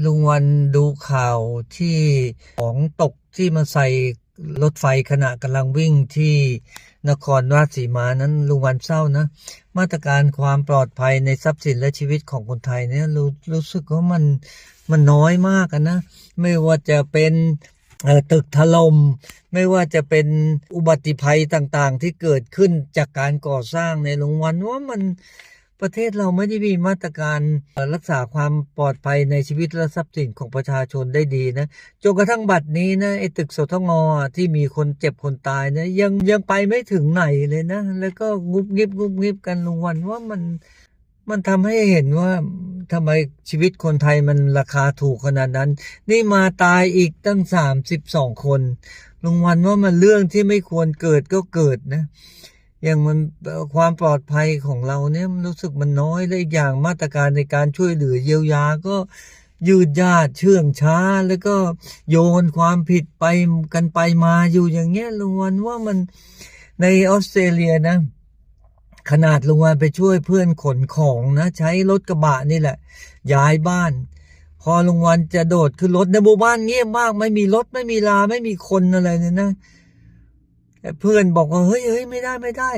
ลุงวันดูข่าวที่ของตกที่มาใส่รถไฟขณะกำลังวิ่งที่นครราชสีมานั้นลุงวันเศร้านะมาตรการความปลอดภัยในทรัพย์สินและชีวิตของคนไทยเนี่ยรู้สึกว่ามันน้อยมากนะไม่ว่าจะเป็นตึกถล่มไม่ว่าจะเป็นอุบัติภัยต่างๆที่เกิดขึ้นจากการก่อสร้างในลุงวันว่ามันประเทศเราไม่ได้มีมาตรการรักษาความปลอดภัยในชีวิตและทรัพย์สินของประชาชนได้ดีนะจนกระทั่งบัดนี้นะไอ้ตึกสทงที่มีคนเจ็บคนตายนะยังไปไม่ถึงไหนเลยนะแล้วก็งุบงิบกันลุงวันว่ามันทำให้เห็นว่าทำไมชีวิตคนไทยมันราคาถูกขนาดนั้นนี่มาตายอีกตั้ง32 คนลุงวันว่ามันเรื่องที่ไม่ควรเกิดก็เกิดนะอย่างมันความปลอดภัยของเราเนี่ยมันรู้สึกมันน้อยและอีกอย่างมาตรการในการช่วยเหลือเยียวยาก็ยืดยาดเชื่องช้าแล้วก็โยนความผิดไปกันไปมาอยู่อย่างเงี้ยลุงวันว่ามันในออสเตรเลียนะขนาดลุงวันไปช่วยเพื่อนขนของนะใช้รถกระบะนี่แหละย้ายบ้านพอลุงวันจะโดดขึ้นรถในหมู่บ้านเงียบมากไม่มีรถไม่มีลาไม่มีคนอะไรเลยนะเพื่อนบอกว่าเฮ้ยไม่ได้